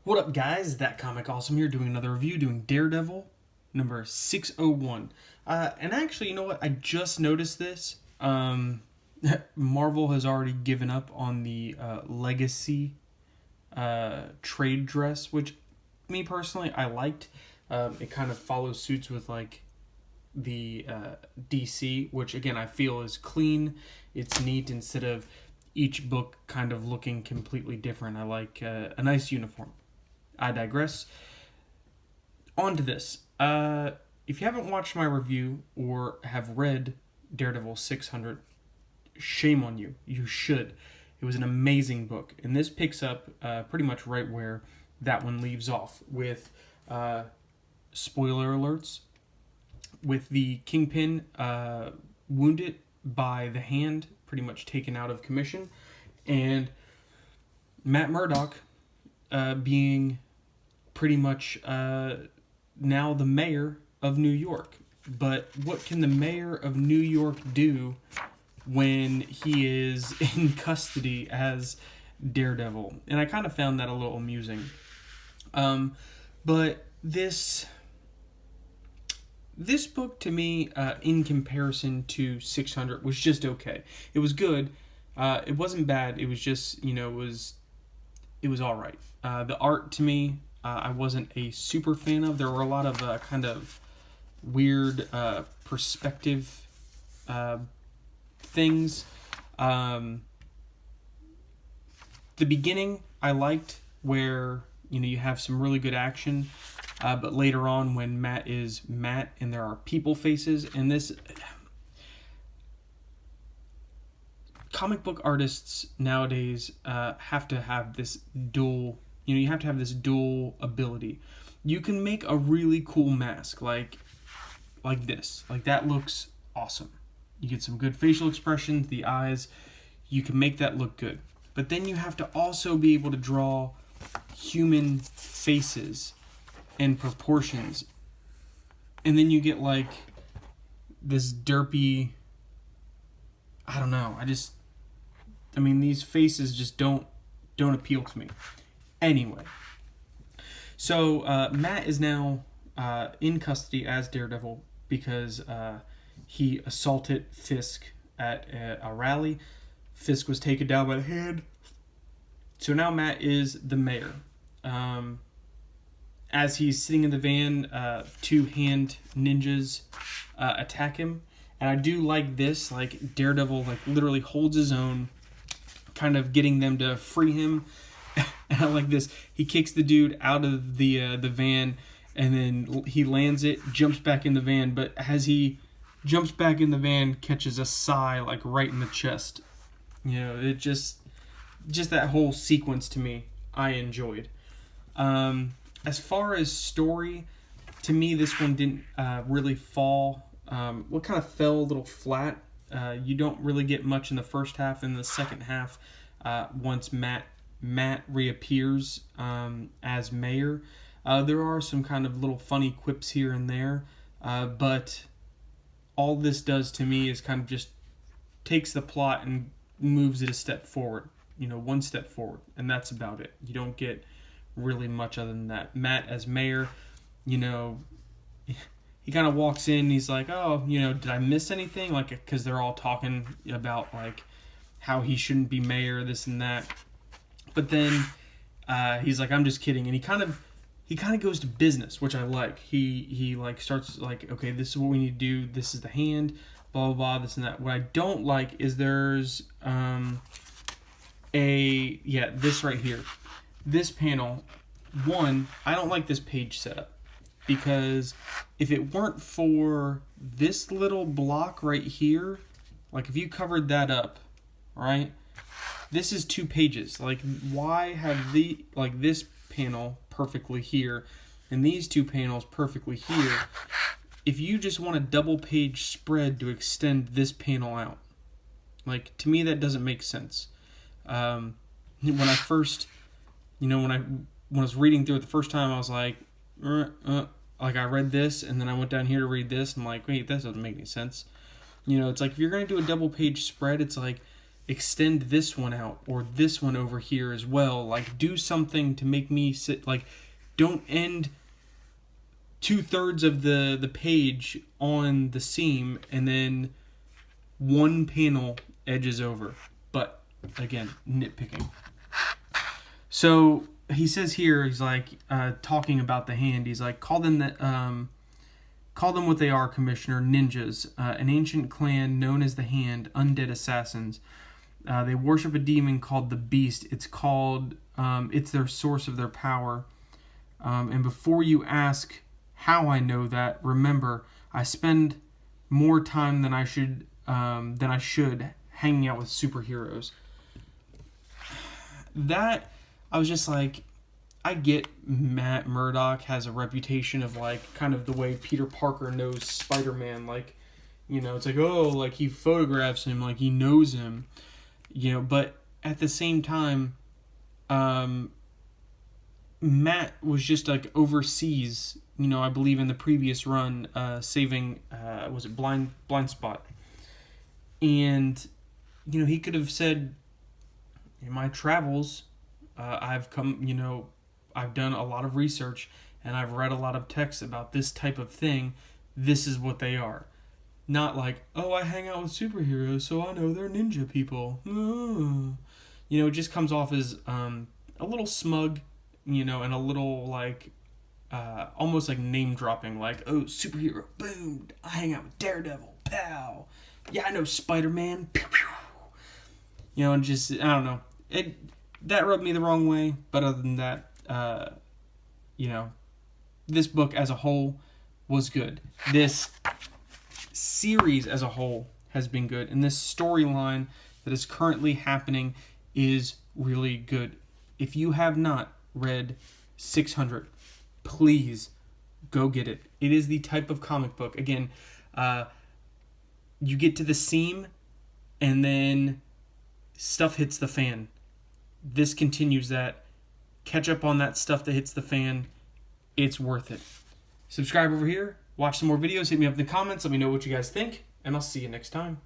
What up, guys? That Comic Awesome here, doing another review, doing Daredevil number 601. And actually, you know what? I just noticed this. Marvel has already given up on the Legacy trade dress, which me personally I liked. It kind of follows suits with like the DC, which again I feel is clean. It's neat instead of each book kind of looking completely different. I like a nice uniform. I digress. On to this. If you haven't watched my review or have read Daredevil 600, shame on you. You should. It was an amazing book. And this picks up pretty much right where that one leaves off with spoiler alerts, with the Kingpin wounded by the Hand, pretty much taken out of commission, and Matt Murdock being pretty much now the mayor of New York. But what can the mayor of New York do when he is in custody as Daredevil? And I kind of found that a little amusing. But this book to me, in comparison to 600, was just okay. It was good. It wasn't bad. It was just, it was all right. The art to me, I wasn't a super fan of. There were a lot of kind of weird perspective things. The beginning I liked, where you have some really good action, but later on when Matt is Matt and there are people faces, and this comic book artists nowadays have to have this dual. You have to have this dual ability. You can make a really cool mask like this. Like that looks awesome. You get some good facial expressions, the eyes. You can make that look good. But then you have to also be able to draw human faces and proportions. And then you get like this derpy, I don't know. These faces just don't appeal to me. Anyway, so Matt is now in custody as Daredevil because he assaulted Fisk at a rally. Fisk was taken down by the Hand. So now Matt is the mayor. As he's sitting in the van, two Hand ninjas attack him. And I do like this, like Daredevil literally holds his own, kind of getting them to free him. And I like this. He kicks the dude out of the van, and then he lands it, jumps back in the van. But as he jumps back in the van, catches a sigh right in the chest. It just that whole sequence to me, I enjoyed. As far as story, to me this one didn't really fall. What kind of fell a little flat. You don't really get much in the first half. In the second half, once Matt reappears as mayor. There are some kind of little funny quips here and there, but all this does to me is kind of just takes the plot and moves it a step forward, one step forward, and that's about it. You don't get really much other than that. Matt as mayor, he kind of walks in and he's like, oh, did I miss anything? Because they're all talking about how he shouldn't be mayor, this and that. But then he's like, I'm just kidding. And he kind of goes to business, which I like. He starts okay, this is what we need to do. This is the Hand, blah, blah, blah, this and that. What I don't like is there's this right here. This panel, one, I don't like this page setup. Because if it weren't for this little block right here, if you covered that up, right? This is 2 pages. Why have this panel perfectly here and these 2 panels perfectly here if you just want a double page spread to extend this panel out? To me, that doesn't make sense. When I first, when I was reading through it the first time, I was like, I read this and then I went down here to read this and I'm like, wait, that doesn't make any sense. It's if you're going to do a double page spread, it's extend this one out, or this one over here as well. Like, do something to make me sit, like, don't end 2/3 of the page on the seam and then one panel edges over. But again, nitpicking. So he says here, he's like talking about the hand. He's like, call them what they are, Commissioner. Ninjas, an ancient clan known as the Hand, undead assassins. They worship a demon called the Beast. It's their source of their power. And before you ask how I know that, remember, I spend more time than I should hanging out with superheroes. That, I was just like, I get Matt Murdock has a reputation of, like, kind of the way Peter Parker knows Spider-Man. Like, you know, it's like, oh, like, he photographs him, like, he knows him. You know, but at the same time, Matt was just, like, overseas, you know, I believe in the previous run, saving, was it Blind Spot? And, you know, he could have said, in my travels, I've done a lot of research, and I've read a lot of texts about this type of thing. This is what they are. Not like, oh, I hang out with superheroes, so I know they're ninja people. You know, it just comes off as a little smug, you know, and a little, like, almost like name-dropping. Like, oh, superhero, boom, I hang out with Daredevil, pow. Yeah, I know Spider-Man, pew, pew. You know, and just, I don't know. That rubbed me the wrong way, but other than that, you know, this book as a whole was good. This series as a whole has been good, and this storyline that is currently happening is really good. If you have not read 600, please go get it. It is the type of comic book. Again, you get to the seam, and then stuff hits the fan. This continues that. Catch up on that stuff that hits the fan. It's worth it. Subscribe over here. Watch some more videos. Hit me up in the comments. Let me know what you guys think. And I'll see you next time.